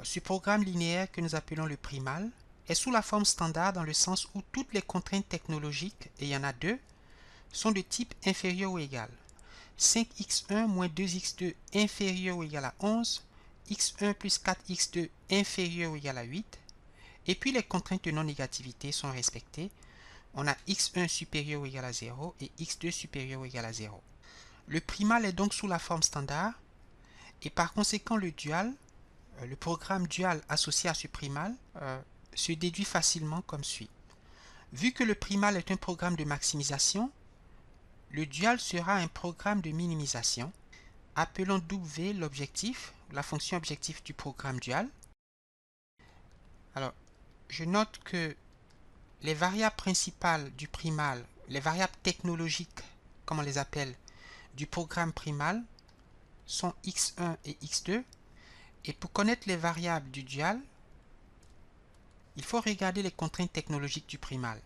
ce programme linéaire que nous appelons le primal est sous la forme standard dans le sens où toutes les contraintes technologiques, et il y en a deux, sont de type inférieur ou égal. 5x1 moins 2x2 inférieur ou égal à 11, x1 plus 4x2 inférieur ou égal à 8, et puis les contraintes de non-négativité sont respectées. On a x1 supérieur ou égal à 0 et x2 supérieur ou égal à 0. Le primal est donc sous la forme standard, et par conséquent le dual, le programme dual associé à ce primal, se déduit facilement comme suit. Vu que le primal est un programme de maximisation, le dual sera un programme de minimisation. Appelons W l'objectif, la fonction objectif du programme dual. Alors, je note que les variables principales du primal, les variables technologiques, comme on les appelle, du programme primal, sont x1 et x2. Et pour connaître les variables du dual, il faut regarder les contraintes technologiques du primal.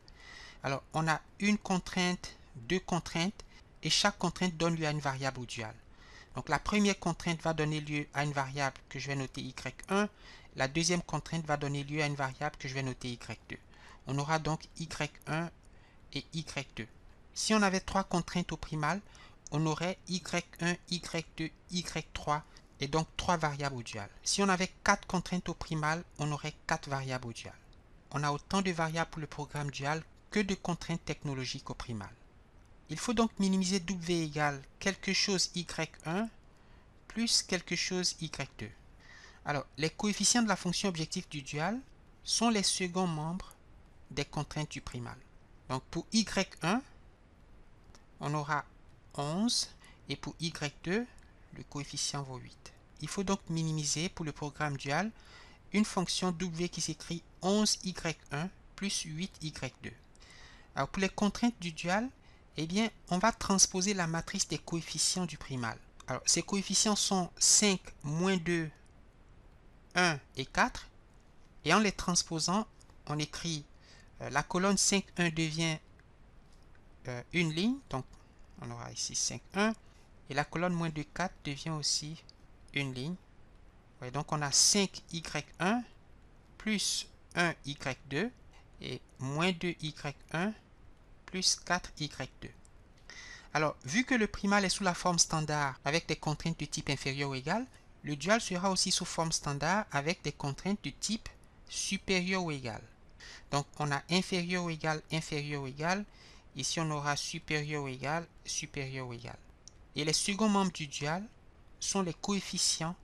Alors, on a une contrainte, deux contraintes, et chaque contrainte donne lieu à une variable au dual. Donc, la première contrainte va donner lieu à une variable que je vais noter y1. La deuxième contrainte va donner lieu à une variable que je vais noter y2. On aura donc y1 et y2. Si on avait trois contraintes au primal, on aurait y1, y2, y3, et donc trois variables au dual. Si on avait quatre contraintes au primal, on aurait quatre variables au dual. On a autant de variables pour le programme dual que de contraintes technologiques au primal. Il faut donc minimiser W égale quelque chose y1 plus quelque chose y2. Alors, les coefficients de la fonction objectif du dual sont les seconds membres des contraintes du primal. Donc, pour y1, on aura 11 et pour y2, le coefficient vaut 8. Il faut donc minimiser pour le programme dual une fonction W qui s'écrit 11y1 plus 8y2. Alors pour les contraintes du dual, eh bien, on va transposer la matrice des coefficients du primal. Alors ces coefficients sont 5, moins 2, 1 et 4. Et en les transposant, on écrit la colonne 5, 1 devient une ligne. Donc on aura ici 5, 1. Et la colonne moins 2, 4 devient aussi une ligne. Ouais, donc on a 5y1 plus 1y2 et moins 2y1 plus 4y2. Alors, vu que le primal est sous la forme standard avec des contraintes de type inférieur ou égal, le dual sera aussi sous forme standard avec des contraintes de type supérieur ou égal. Donc, on a inférieur ou égal, inférieur ou égal. Ici, on aura supérieur ou égal, supérieur ou égal. Et les seconds membres du dual sont les coefficients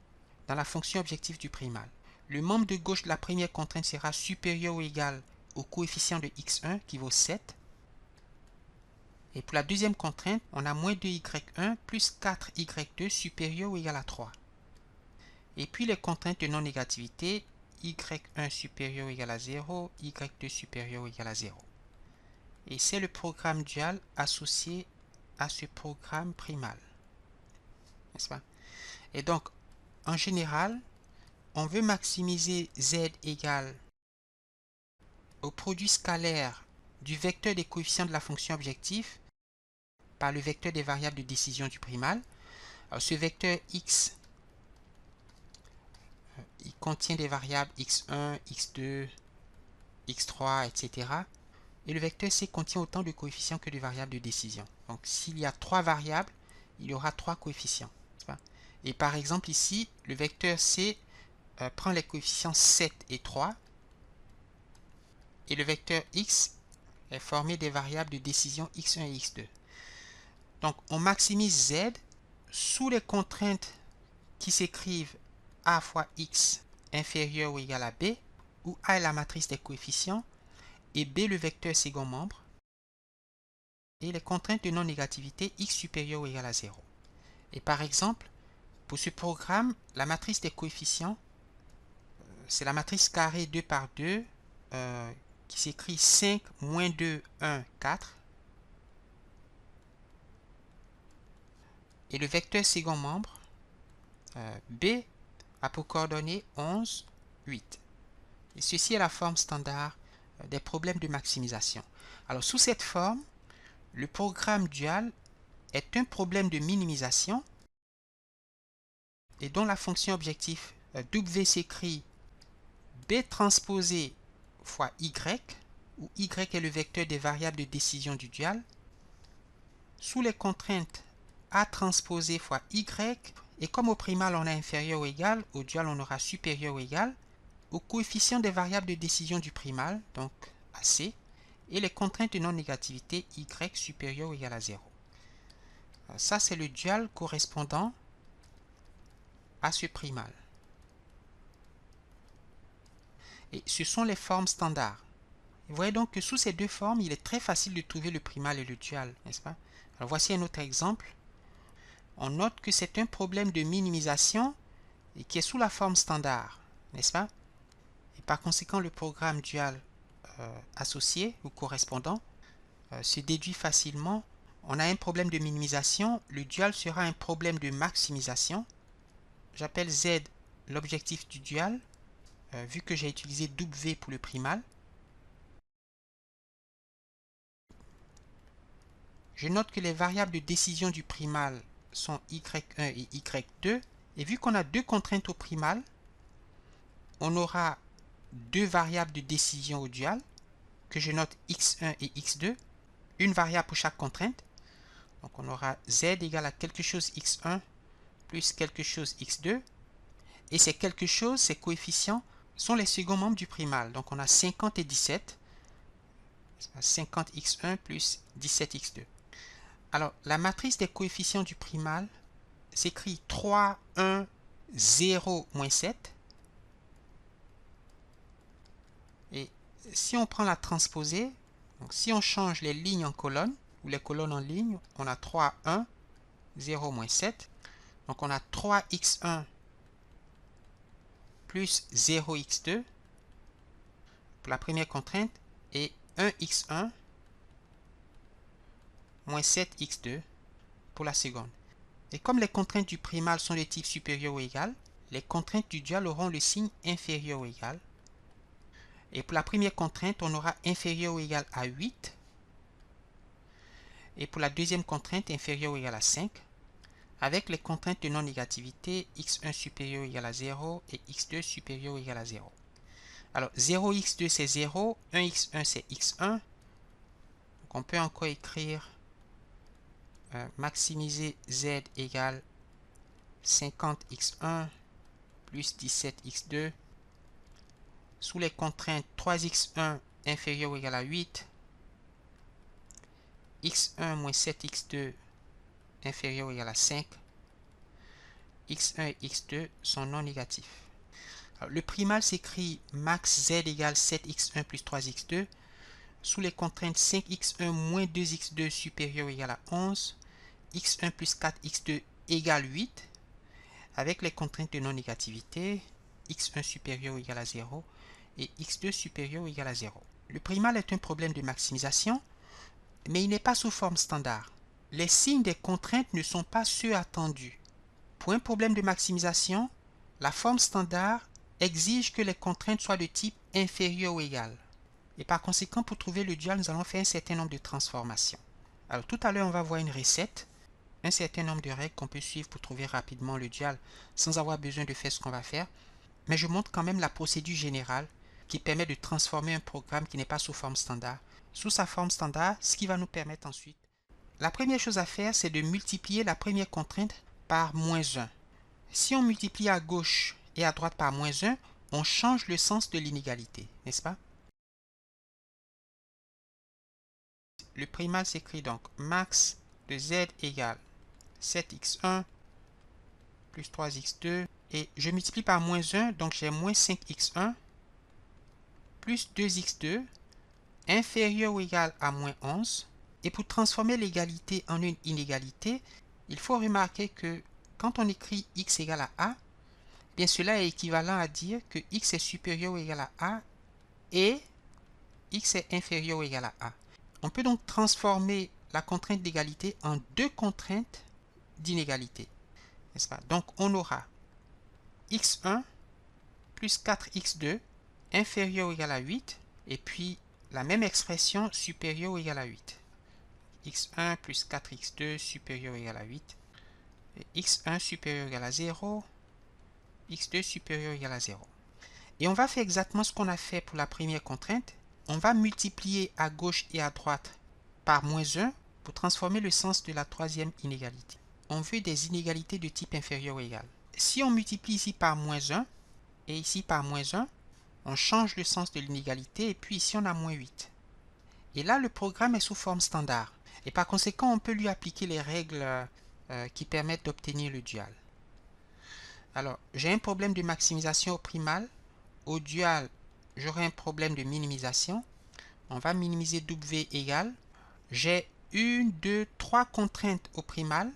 dans la fonction objective du primal. Le membre de gauche de la première contrainte sera supérieur ou égal au coefficient de x1 qui vaut 7. Et pour la deuxième contrainte, on a moins 2y1 plus 4y2 supérieur ou égal à 3. Et puis les contraintes de non-négativité, y1 supérieur ou égal à 0, y2 supérieur ou égal à 0. Et c'est le programme dual associé à ce programme primal. N'est-ce pas? Et donc, en général, on veut maximiser z égale au produit scalaire du vecteur des coefficients de la fonction objectif par le vecteur des variables de décision du primal. Alors, ce vecteur x, il contient des variables x1, x2, x3, etc. Et le vecteur c contient autant de coefficients que de variables de décision. Donc, s'il y a trois variables, il y aura trois coefficients. Et par exemple, ici, le vecteur c prend les coefficients 7 et 3. Et le vecteur x est formé des variables de décision x1 et x2. Donc, on maximise z sous les contraintes qui s'écrivent a fois x inférieur ou égal à b, où a est la matrice des coefficients et b le vecteur second membre, et les contraintes de non-négativité x supérieur ou égal à 0. Et par exemple, pour ce programme, la matrice des coefficients, c'est la matrice carré 2 par 2 qui s'écrit 5, moins 2, 1, 4. Et le vecteur second membre, b, a pour coordonnées 11, 8. Et ceci est la forme standard des problèmes de maximisation. Alors, sous cette forme, le programme dual est un problème de minimisation et dont la fonction objectif W s'écrit B transposé fois Y, où Y est le vecteur des variables de décision du dual, sous les contraintes A transposé fois Y, et comme au primal on a inférieur ou égal, au dual on aura supérieur ou égal, au coefficient des variables de décision du primal, donc AC, et les contraintes de non-négativité Y supérieur ou égal à 0. Alors ça, c'est le dual correspondant à ce primal. Et ce sont les formes standards. Vous voyez donc que sous ces deux formes, il est très facile de trouver le primal et le dual, n'est-ce pas? Alors voici un autre exemple. On note que c'est un problème de minimisation et qui est sous la forme standard, n'est-ce pas? Et par conséquent, le programme dual associé ou correspondant se déduit facilement. On a un problème de minimisation, le dual sera un problème de maximisation. J'appelle Z l'objectif du dual, vu que j'ai utilisé W pour le primal. Je note que les variables de décision du primal sont Y1 et Y2. Et vu qu'on a deux contraintes au primal, on aura deux variables de décision au dual, que je note X1 et X2, une variable pour chaque contrainte. Donc on aura Z égale à quelque chose X1 plus quelque chose X2. Et ces quelque chose, ces coefficients, sont les seconds membres du primal. Donc on a 50 et 17. 50x1 plus 17x2. Alors, la matrice des coefficients du primal s'écrit 3, 1, 0, moins 7. Et si on prend la transposée, donc si on change les lignes en colonnes, ou les colonnes en lignes, on a 3, 1, 0, moins 7. Donc on a 3x1 plus 0x2 pour la première contrainte et 1x1 moins 7x2 pour la seconde. Et comme les contraintes du primal sont de type supérieur ou égal, les contraintes du dual auront le signe inférieur ou égal. Et pour la première contrainte, on aura inférieur ou égal à 8. Et pour la deuxième contrainte, inférieur ou égal à 5. Avec les contraintes de non-négativité, x1 supérieur ou égal à 0 et x2 supérieur ou égal à 0. Alors, 0x2 c'est 0, 1x1 c'est x1. Donc on peut encore écrire maximiser z égale 50x1 plus 17x2 sous les contraintes 3x1 inférieur ou égal à 8, x1 moins 7x2 inférieur ou égal à 5, x1 et x2 sont non négatifs. Alors, le primal s'écrit max z égale 7x1 plus 3x2 sous les contraintes 5x1 moins 2x2 supérieur ou égal à 11, x1 plus 4x2 égale 8, avec les contraintes de non-négativité, x1 supérieur ou égal à 0 et x2 supérieur ou égal à 0. Le primal est un problème de maximisation, mais il n'est pas sous forme standard. Les signes des contraintes ne sont pas ceux attendus. Pour un problème de maximisation, la forme standard exige que les contraintes soient de type inférieur ou égal. Et par conséquent, pour trouver le dual, nous allons faire un certain nombre de transformations. Alors tout à l'heure, on va voir une recette, un certain nombre de règles qu'on peut suivre pour trouver rapidement le dual sans avoir besoin de faire ce qu'on va faire. Mais je montre quand même la procédure générale qui permet de transformer un programme qui n'est pas sous forme standard sous sa forme standard, ce qui va nous permettre ensuite. La première chose à faire, c'est de multiplier la première contrainte par moins 1. Si on multiplie à gauche et à droite par moins 1, on change le sens de l'inégalité, n'est-ce pas? Le primal s'écrit donc max de z égale 7x1 plus 3x2 et je multiplie par moins 1, donc j'ai moins 5x1 plus 2x2 inférieur ou égal à moins 11. Et pour transformer l'égalité en une inégalité, il faut remarquer que quand on écrit x égale à a, bien cela est équivalent à dire que x est supérieur ou égal à a et x est inférieur ou égal à a. On peut donc transformer la contrainte d'égalité en deux contraintes d'inégalité. N'est-ce pas? Donc on aura x1 plus 4x2 inférieur ou égal à 8 et puis la même expression supérieure ou égale à 8. x1 plus 4x2 supérieur ou égal à 8 et x1 supérieur ou égal à 0, x2 supérieur ou égal à 0. Et on va faire exactement ce qu'on a fait pour la première contrainte. On va multiplier à gauche et à droite par -1 pour transformer le sens de la troisième inégalité. On veut des inégalités de type inférieur ou égal. Si on multiplie ici par -1 et ici par -1, on change le sens de l'inégalité et puis ici on a -8. Et là, le programme est sous forme standard. Et par conséquent, on peut lui appliquer les règles qui permettent d'obtenir le dual. Alors, j'ai un problème de maximisation au primal. Au dual, j'aurai un problème de minimisation. On va minimiser W égale. J'ai 1, 2, 3 contraintes au primal.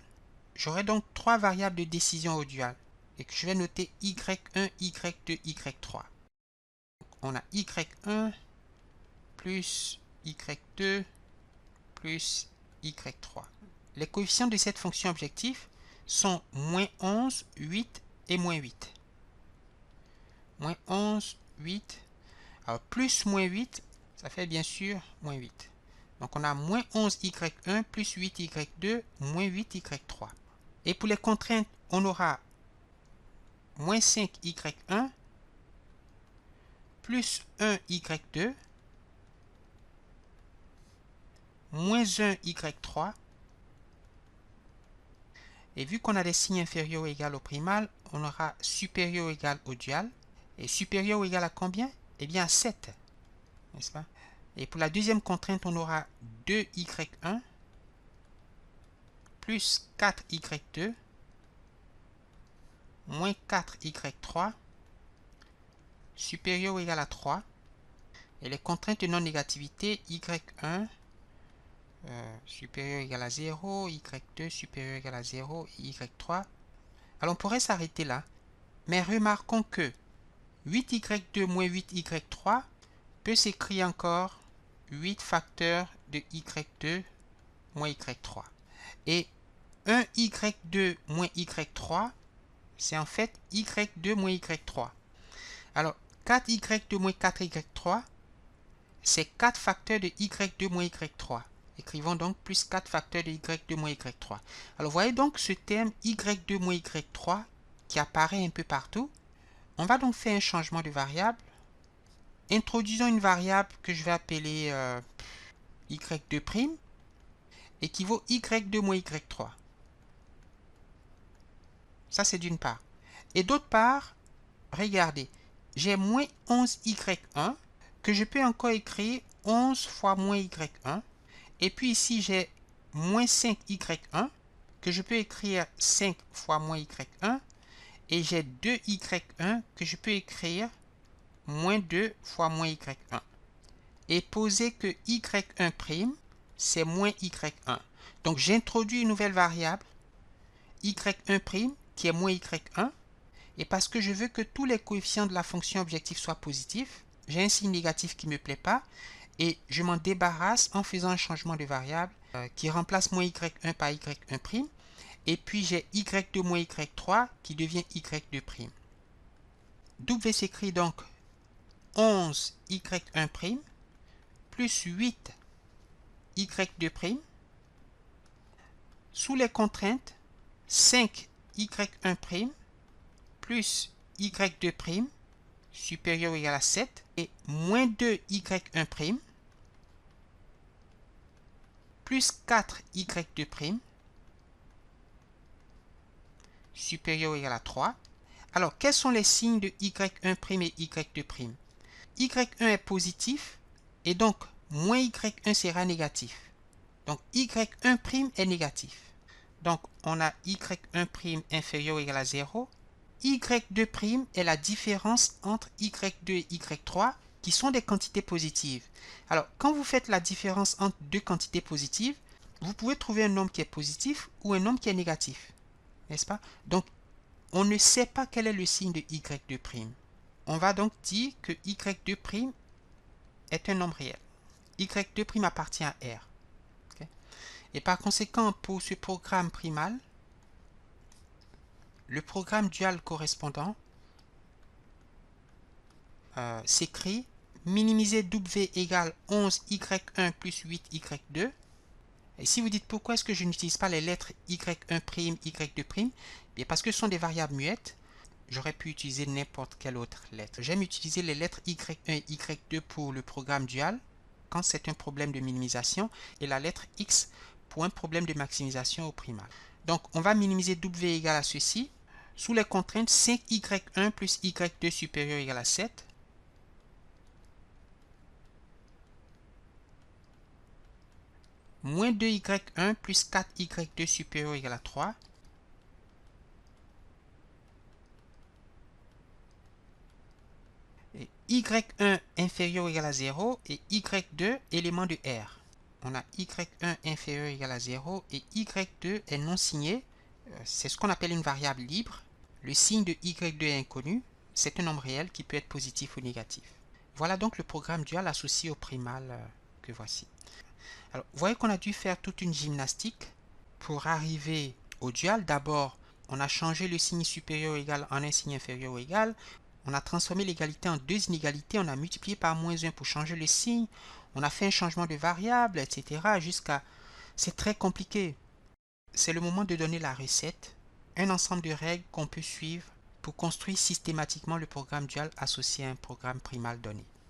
J'aurai donc 3 variables de décision au dual. Et que je vais noter Y1, Y2, Y3. On a Y1 plus Y2 plus Y3. Les coefficients de cette fonction objectif sont -11, 8 et -8. -11, 8. Alors, plus -8, ça fait bien sûr -8. Donc, on a -11Y1 plus 8Y2 moins 8Y3. Et pour les contraintes, on aura -5Y1 plus 1Y2 moins 1Y3. Et vu qu'on a des signes inférieurs ou égaux au primal, on aura supérieur ou égal au dual. Et supérieur ou égal à combien? Eh bien à 7. N'est-ce pas? Et pour la deuxième contrainte, on aura 2Y1 plus 4Y2 moins 4Y3 supérieur ou égal à 3. Et les contraintes de non-négativité, Y1 supérieur ou égal à 0, Y2 supérieur ou égal à 0, Y3. Alors on pourrait s'arrêter là. Mais remarquons que 8Y2 moins 8Y3 peut s'écrire encore 8 facteurs de Y2 moins Y3. Et 1Y2 moins Y3, c'est en fait Y2 moins Y3. Alors, 4Y2 moins 4Y3, c'est 4 facteurs de Y2 moins Y3. Écrivons donc plus 4 facteurs de Y2 moins Y3. Alors, vous voyez donc ce terme Y2 moins Y3 qui apparaît un peu partout. On va donc faire un changement de variable. Introduisons une variable que je vais appeler Y2' équivaut Y2 moins Y3. Ça, c'est d'une part. Et d'autre part, regardez, j'ai moins 11Y1 que je peux encore écrire 11 fois moins Y1. Et puis ici, j'ai moins 5Y1 que je peux écrire 5 fois moins Y1. Et j'ai 2Y1 que je peux écrire moins 2 fois moins Y1. Et poser que Y1', c'est moins Y1. Donc, j'introduis une nouvelle variable, Y1', qui est moins Y1. Et parce que je veux que tous les coefficients de la fonction objectif soient positifs, j'ai un signe négatif qui ne me plaît pas. Et je m'en débarrasse en faisant un changement de variable qui remplace moins Y1 par Y1'. Et puis, j'ai Y2 moins Y3 qui devient Y2'. W s'écrit donc 11 Y1' plus 8 Y2'. Sous les contraintes, 5 Y1' plus Y2' supérieur ou égal à 7 et moins 2 Y1' plus 4 Y2' supérieur ou égal à 3. Alors, quels sont les signes de Y1' et Y2'? Y1 est positif et donc moins Y1 sera négatif. Donc, Y1' est négatif. Donc, on a Y1' inférieur ou égal à 0. Y2' est la différence entre Y2 et Y3 qui sont des quantités positives. Alors, quand vous faites la différence entre deux quantités positives, vous pouvez trouver un nombre qui est positif ou un nombre qui est négatif. N'est-ce pas? Donc, on ne sait pas quel est le signe de Y2'. On va donc dire que Y2' est un nombre réel. Y2' appartient à R. Okay? Et par conséquent, pour ce programme primal, le programme dual correspondant s'écrit minimiser W égale 11Y1 plus 8Y2. Et si vous dites pourquoi est-ce que je n'utilise pas les lettres Y1', Y2', bien parce que ce sont des variables muettes. j'aurais pu utiliser n'importe quelle autre lettre. J'aime utiliser les lettres Y1 et Y2 pour le programme dual, quand c'est un problème de minimisation, et la lettre X pour un problème de maximisation au primal. Donc, on va minimiser W égale à ceci. Sous les contraintes, 5Y1 plus Y2 supérieur égal à 7. Moins 2Y1 plus 4Y2 supérieur égal à 3. Et Y1 inférieur ou égal à 0 et Y2 élément de R. On a Y1 inférieur ou égal à 0 et Y2 est non signé. C'est ce qu'on appelle une variable libre. Le signe de Y2 est inconnu. C'est un nombre réel qui peut être positif ou négatif. Voilà donc le programme dual associé au primal que voici. Alors, vous voyez qu'on a dû faire toute une gymnastique pour arriver au dual. D'abord, on a changé le signe supérieur ou égal en un signe inférieur ou égal. On a transformé l'égalité en deux inégalités. On a multiplié par moins 1 pour changer le signe. On a fait un changement de variable, etc. jusqu'à... C'est très compliqué. C'est le moment de donner la recette, un ensemble de règles qu'on peut suivre pour construire systématiquement le programme dual associé à un programme primal donné.